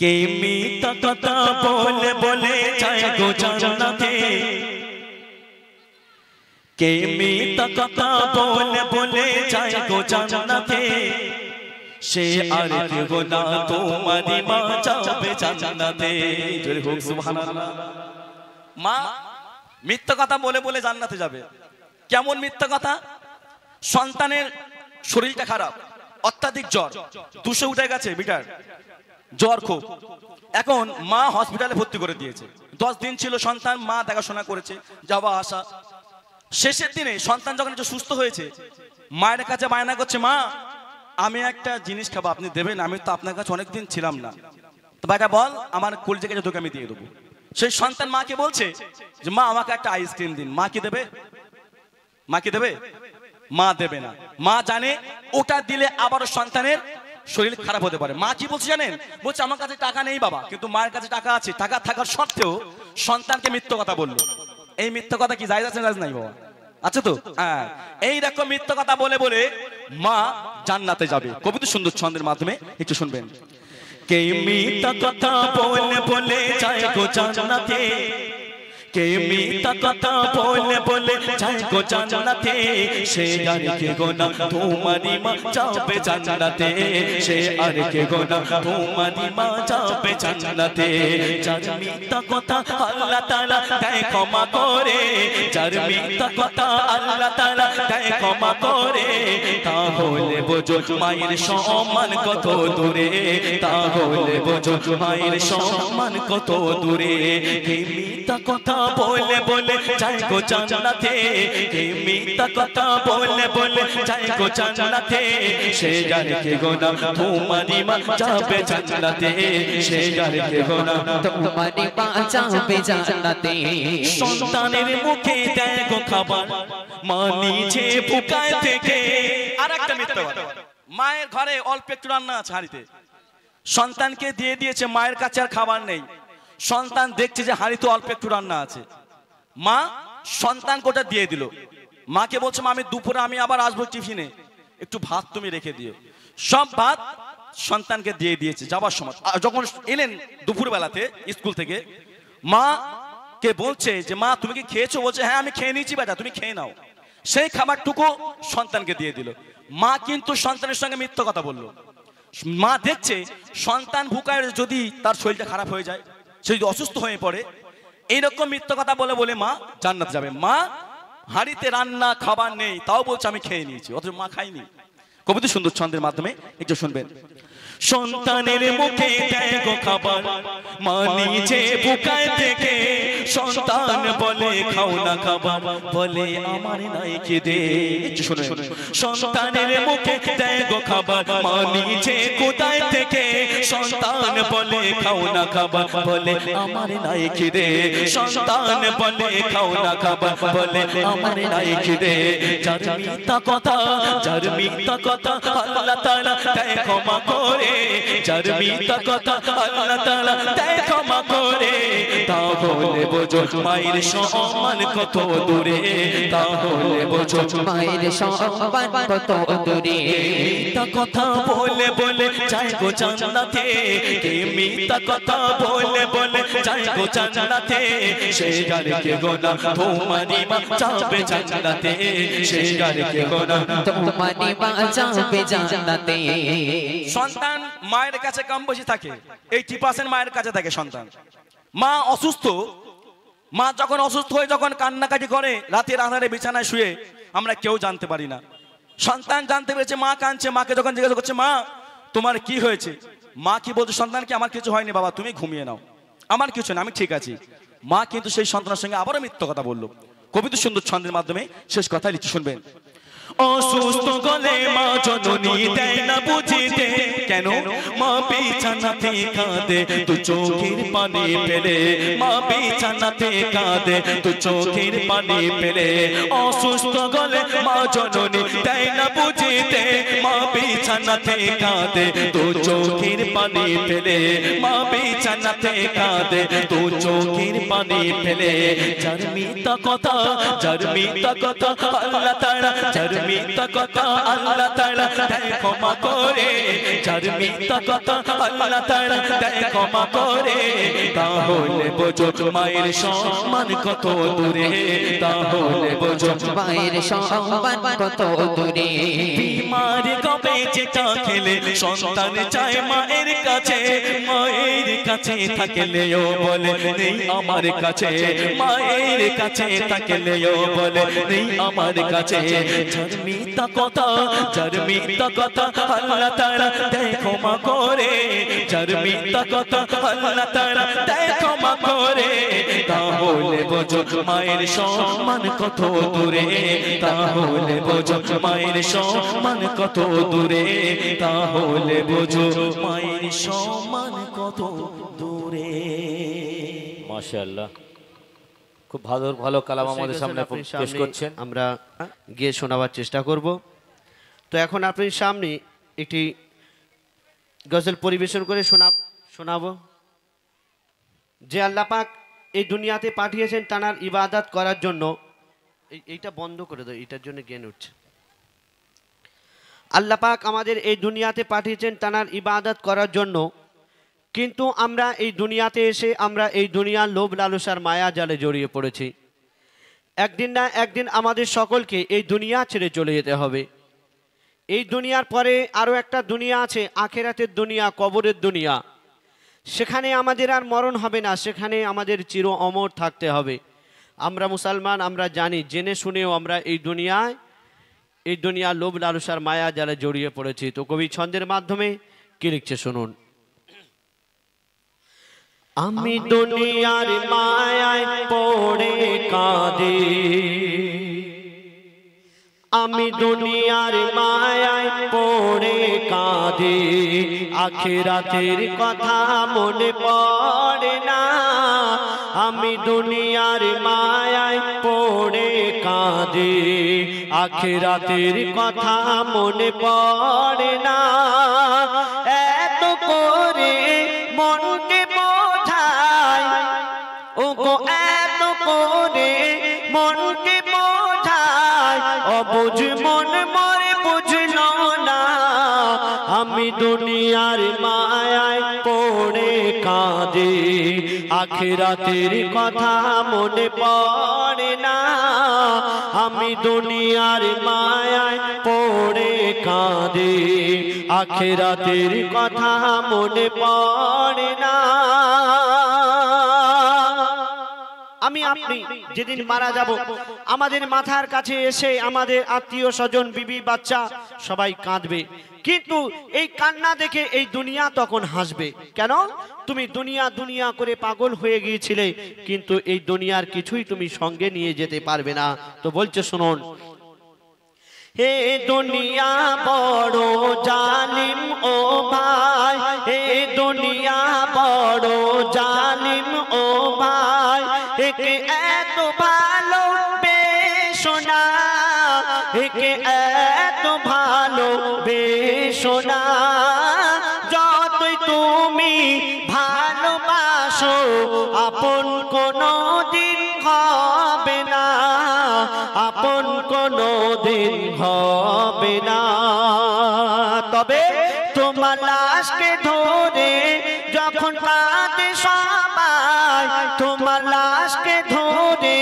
কে মিথ্যা কথা বলে বলে যায় গো জান্নাতে, কে মিথ্যা কথা বলে বলে যায় গো জান্নাতে, সে আর কেউ না তোমারই মা যাবে জান্নাতে। জোরে হোক সুবহানাল্লাহ। মা মিথ্যা কথা বলে বলে জান্নাতে যাবে। কেমন মিথ্যা কথা? সন্তানের শরীরটা খারাপ, অত্যাধিক জ্বর, 200 উঠে গেছে মিটার, জ্বর খুব। এখন মা হসপিটালে ভর্তি করে দিয়েছে। 10 দিন ছিল সন্তান, মা দেখাশোনা করেছে, যাওয়া আসা। শেষের দিনে সন্তান যখন একটু সুস্থ হয়েছে, মায়ের কাছে বায়না করছে, মা আমি একটা জিনিস খাবো, আপনি দেবেন? আমি তো আপনার কাছে অনেকদিন ছিলাম না, তো বাবা বল, আমার কলিজা কেটে তোকে আমি দিয়ে দেবো। সেই সন্তান মাকে বলছে যে মা আমাকে একটা আইসক্রিম দিন। মা কি দেবে? মা কি দেবে? মা দেবে না। মা জানে ওটা দিলে আবারও সন্তানের শরীর খারাপ হতে পারে। মা কি বলছে জানেন? বলছে আমার কাছে টাকা নেই বাবা, কিন্তু মায়ের কাছে টাকা আছে। টাকা থাকার সত্ত্বেও সন্তানকে মিথ্যা কথা বললো। এই মিথ্যা কথা কি জায়েজ আছে না জায়েজ নাই বাবা? আছে তো? হ্যাঁ, এইরকম মিথ্যা কথা বলে বলে মা জান্নাতে যাবে। কবিতা সুন্দর ছন্দের মাধ্যমে একটু শুনবেন। কে মিথ্যা কথা বলে বলে যায় গো জান্নাতে, কে মিথ্যা কথা বলে বলে যায় গো জান্নাতে, সে আর কে গো না তোমারই মা যাবে জান্নাতে, সে আর কে গো না তোমারই মা যাবে জান্নাতে। যার মিথ্যা কথা আল্লাহ তাআলা দেয় ক্ষমা করে, যার মিথ্যা কথা আল্লাহ তাআলা দেয় ক্ষমা করে, তাহলে বোঝো মায়ের সম্মান কত দূরে, তাহলে বোঝো মায়ের সম্মান কত দূরে। কে মিথ্যা কথা বলে বলে যায় গো জান্নাতে, কে মিথ্যা কথা বলে বলে যায় গো জান্নাতে, সে আর কে গো না তোমারই মা যাবে জান্নাতে, সে আর কে গো না তোমারই মা যাবে জান্নাতে। সন্তানের মুখে দেয় গো খাবার, মা নিজে ফুকায় থেকে। আরেকটা মিথ্যা কথা, মায়ের ঘরে অল্প একটু রান্না আছে হাঁড়িতে, সন্তানকে দিয়ে দিয়েছে, মায়ের কাছে আর খাবার নেই। সন্তান দেখছে যে হাঁড়িতে অল্প একটু রান্না আছে, মা সন্তানকে ওটা দিয়ে দিল। মাকে বলছে মা আমি দুপুরে আমি আবার আসবো টিফিনে, একটু ভাত তুমি রেখে দিও। সব ভাত সন্তানকে দিয়ে দিয়েছে যাবার সময়। যখন এলেন দুপুর বেলাতে স্কুল থেকে, মা কে বলছে যে মা তুমি কি খেয়েছো? বলছে হ্যাঁ আমি খেয়ে নিয়েছি বেটা, তুমি খেয়ে নাও। সেই খাবারটুকু সন্তানকে দিয়ে দিল। মা কিন্তু সন্তানের সঙ্গে মিথ্যা কথা বললো। মা দেখছে সন্তান ভুকায় যদি তার শরীরটা খারাপ হয়ে যায়, সে যদি অসুস্থ হয়ে পড়ে, এইরকম মিথ্যা কথা বলে বলে মা জান্নাত যাবে। মা হাঁড়িতে রান্না খাবার নেই, তাও বলছে আমি খেয়ে নিয়েছি, অথচ মা খায়নি। কবিতা সুন্দর ছন্দের মাধ্যমে একটু শুনবেন। সন্তানের মুখে দেয় গো খাবার, মা নিজে ভুকায় থেকে, সন্তান বলে খাও না খাবার, বলে আমার নাই খিদে। একটু শুনে, সন্তানের মুখে দেয় গো খাবার, মা নিজে কোথায় থেকে, সন্তান বলে খাও না খাবার, বলে আমার নাই খিদে, সন্তান বলে খাও না খাবার, বলে আমার নাই খিদে। যার মিথ্যা কথা, যার মিথ্যা কথা আল্লাহ তাআলা দেয় ক্ষমা করে, যার মিথ্যা কথা আল্লাহ তাআলা দেয় ক্ষমা করে, তাহলে বোঝো মায়ের সম্মান কত দূরে, তাহলে বোঝো মায়ের সম্মান কত দূরে। মিথ্যা কথা বলে বলে যায় গো জান্নাতে, কে মিথ্যা কথা বলে বলে যায় গো জান্নাতে, সে আর কে গো না তোমারই মা যাবে জান্নাতে, সে আর কে গো না তোমারই মা যাবে জান্নাতে। সন্তান মায়ের কাছে কম বেশি থাকে, 80% মায়ের কাছে থাকে সন্তান। মা অসুস্থ, মা যখন অসুস্থ হয়ে যখন কান্নাকাটি করে রাতের আঁধারে বিছানায় শুয়ে, আমরা কেউ জানতে পারি না। সন্তান জানতে পেরেছে মা কাঁদছে, মাকে যখন জিজ্ঞাসা করছে মা তোমার কি হয়েছে, মা কি বলছে সন্তানকে আমার কিছু হয়নি বাবা, তুমি ঘুমিয়ে নাও, আমার কিছু না, আমি ঠিক আছি। মা কিন্তু সেই সন্তানের সঙ্গে আবারও মিথ্যা কথা বললো। কবিতা সুন্দর ছন্দের মাধ্যমে শেষ কথা লিখে শুনবেন। অসুস্থ গলে মা জননী দেয় না বুঝিতে, কেন মা বিছানাতে কাঁদে তু চোখের পানি ফেলে, মা বিছানাতে কাঁদে তু চোখের পানি ফেলে। অসুস্থ গলে মা জননী দেয় না বুঝিতে, মা বিছানাতে কাঁদে তু চোখের পানি ফেলে, মা বিছানাতে কাঁদে তু চোখের পানি ফেলে। যার মিথ্যা কথা, যার মিথ্যা কথা আল্লাহ তাআলা, যার মিথ্যা কথা আল্লাহ তাআলা দেয় ক্ষমা করে, যার যার মিথ্যা কথা আল্লাহ তাআলা দেয় ক্ষমা করে তাহলে বোঝো মায়ের সম্মান কত দূরে তাহলে বোঝো মায়ের সম্মান কত দূরে বিমার কবে যেটা খেলে সন্তান চায় মায়ের কাছে থাকলেও বলে নেই আমার কাছে মায়ের কাছে থাকলেও বলে নেই আমার কাছে যার মিথ্যা কথা আল্লাহ তাআলা দেয় ক্ষমা করে যার মিথ্যা কথা আল্লাহ তাআলা দেয় ক্ষমা করে তাহলে বোঝো মায়ের সম্মান কত দূরে তাহলে বোঝো মায়ের সম্মান কত দূরে তাহলে বোঝো মায়ের সম্মান কত দূরে মাশাআল্লাহ খুব ভালো ভালো কালাম আমাদের সামনে পেশ করছেন আমরা গিয়ে শোনাবার চেষ্টা করব তো এখন আপনার সামনে একটি গজল পরিবেশন করে শোনাবো যে আল্লাহ পাক এই দুনিয়াতে পাঠিয়েছেন তার ইবাদত করার জন্য এইটা বন্ধ করে দাও এটার জন্য জ্ঞান উঠছে আল্লাহ পাক আমাদের এই দুনিয়াতে পাঠিয়েছেন তার ইবাদত করার জন্য কিন্তু আমরা এই দুনিয়াতে এসে আমরা এই দুনিয়ার লোভ লালসার মায়া জালে জড়িয়ে পড়েছি একদিন না একদিন আমাদের সকলকে এই দুনিয়া ছেড়ে চলে যেতে হবে এই দুনিয়ার পরে আরো একটা দুনিয়া আছে আখিরাতের দুনিয়া কবরের দুনিয়া সেখানে আমাদের আর মরণ হবে না সেখানে আমাদের চির অমর থাকতে হবে আমরা মুসলমান আমরা জানি জেনে শুনেও আমরা এই দুনিয়া লোভ লালসার মায়া জালে জড়িয়ে পড়েছি তো কবি ছন্দের মাধ্যমে কি লিখছে শুনুন আমি দুনিয়ার মায়ায় পড়ে কাঁদি আমি দুনিয়ার মায়ায় পড়ে কাঁদি আখিরাতের কথা মনে পড়ে না আমি দুনিয়ার মায়ায় পড়ে কাঁদি আখিরাতের কথা মনে পড়ে না এত করে মনকে বোঝায় ও গো এত করে মনকে বোঝায় অবুঝ মন মরে বুঝলো না আমি দুনিয়ার মায়ায় পড়ে কাঁদি আখিরাতের কথা মনে পড়ে না আমি দুনিয়ার মায়ায় পড়ে কাঁদি আখিরাতের কথা মনে পড়ে না আমি আপনি যেদিন মারা যাব আমাদের মাথার কাছে এসে আমাদের আত্মীয় স্বজন বিবি বাচ্চা সবাই কাঁদবে কিন্তু এই কান্না দেখে এই দুনিয়া তখন হাসবে কেন তুমি দুনিয়া দুনিয়া করে পাগল হয়ে গিয়েছিলে কিন্তু এই দুনিয়ার কিছুই তুমি সঙ্গে নিয়ে যেতে পারবে না তো বলছে শুনুন হে দুনিয়া বড় জালিম ও ভাই হে দুনিয়া বড় জালিম ও ভাই একে এত ভালো বেশোনা একে এত ভালো বেশোনা যতই তুমি ভালোবাসো আপন কোনো দিন হবে না আপন কোনো দিন হবে না তবে তোমার লাশকে ধরে যখন কাঁদে সবাই তোমার লাশকে ধরে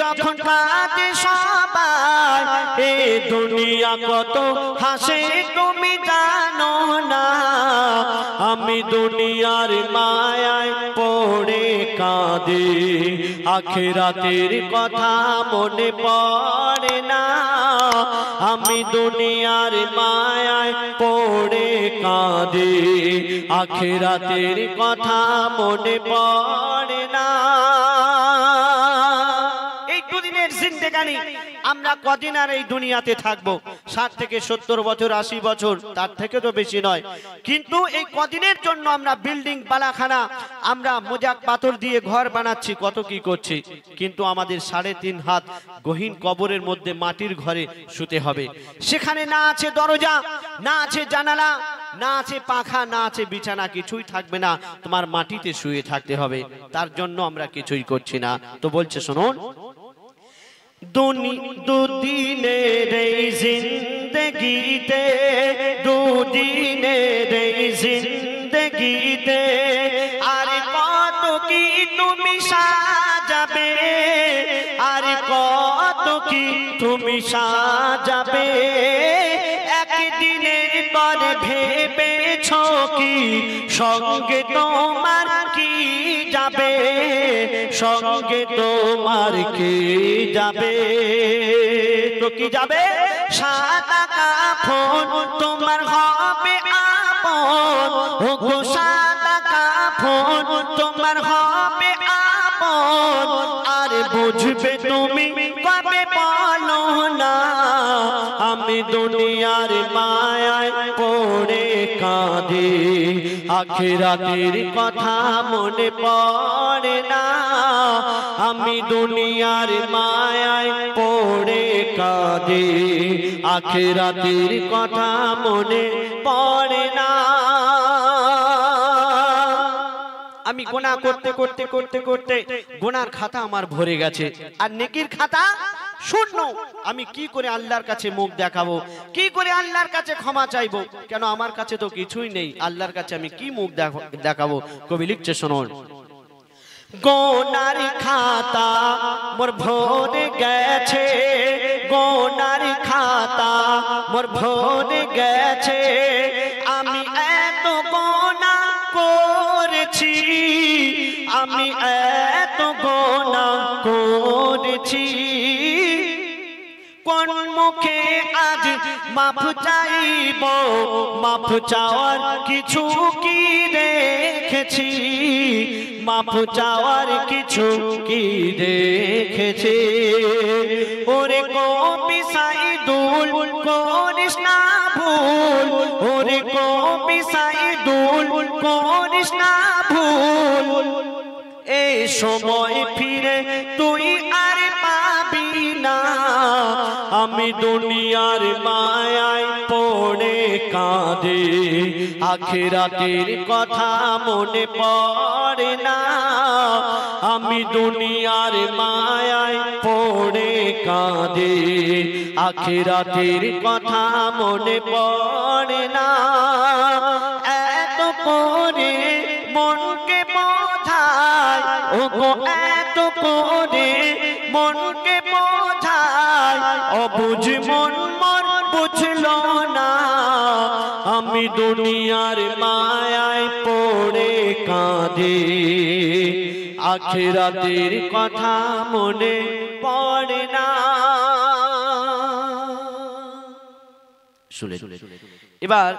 যখন কাঁদে সবাই এ দুনিয়া কত হাসে তুমি জানো না আমি দুনিয়ার মায়ায় পড়ে কাঁদি আখিরাতের কথা মনে পড়ে না আমি দুনিয়ার মায়ায় পড়ে কাঁদি আখিরাতের কথা মনে পড়ে না এই দুদিনের জিন্দেগানি আমরা কদিন আর এই দুনিয়াতে থাকবো 60 থেকে 70 বছর 80 বছর তার থেকে তো বেশি নয় কিন্তু এই কদিনের জন্য আমরা বিল্ডিং বালাখানা আমরা মোজাক পাথর দিয়ে ঘর বানাচ্ছি কত কি করছি কিন্তু আমাদের 3.5 হাত গহীন কবরের মধ্যে মাটির ঘরে শুতে হবে সেখানে না আছে দরজা না আছে জানালা না আছে পাখা না আছে বিছানা কিছুই থাকবে না তোমার মাটিতে শুয়ে থাকতে হবে তার জন্য আমরা কিছুই করছি না তো বলছে শুনুন দুদিনের এই জিন্দগিতে দুদিনের এই জিন্দগিতে আর কত কি তুমি সাজাবে, আর কত কি তুমি সাজাবে। একদিনের পরে ভেবেছ কি সঙ্গে তোমার কি যাবে, সঙ্গে তোমার কি যাবে, তো কি যাবে? সাদা কাফন তোমার হবে আপন, ও গো সাদা কাফন তোমার হবে আপন। আর বুঝবে তুমি কবে বলো না, আমি দুনিয়ার মায়ায় পড়ে কাঁদি, আখিরাতের কথা মনে পড়ে না। আমি দুনিয়ার মায়ায় পড়ে কাঁদি, আখিরাতের কথা মনে পড়ে না। আমি গুনাহ করতে করতে করতে করতে গুনার খাতা আমার ভরে গেছে, আর নেকির খাতা শূন্য। আমি কি করে আল্লাহর কাছে মুখ দেখাবো, কি করে আল্লাহর কাছে ক্ষমা চাইবো? কেন আমার কাছে তো কিছুই নেই, আল্লাহর কাছে আমি কি মুখ দেখাবো? কবি লিখছে শুনুন, গোনার খাতা মোর ভরে গেছে, গোনার খাতা মোর ভরে গেছে। আমি এত গোনা করেছি, আমি এত গোনা করেছি। কোন মুখে আজ মাফ চাইব, মাফ চাওয়ার কিছু কি রেখেছি, মাফ চাওয়ার কিছু কি রেখেছি। ওরে কবি সাইদুল করিস না ভুল, ওরে কবি সাইদুল করিস না ভুল। এই সময় ফিরে তুই আর পাবি না, আমি দুনিয়ার মায়ায় পড়ে কাঁদি, আখিরাতের কথা মনে পড়ে না। আমি দুনিয়ার মায়ায় পড়ে কাঁদি, আখিরাতের কথা মনে পড়ে না। এত করে মনকে বোঝায়, ও গো এত করে মনকে বোঝায়, অবুঝ মন মন বুঝলো না। আমি দুনিয়ার মায়ায় পড়ে কাঁদি, আখিরাতের কথা মনে পড়ে না। শুনে এবার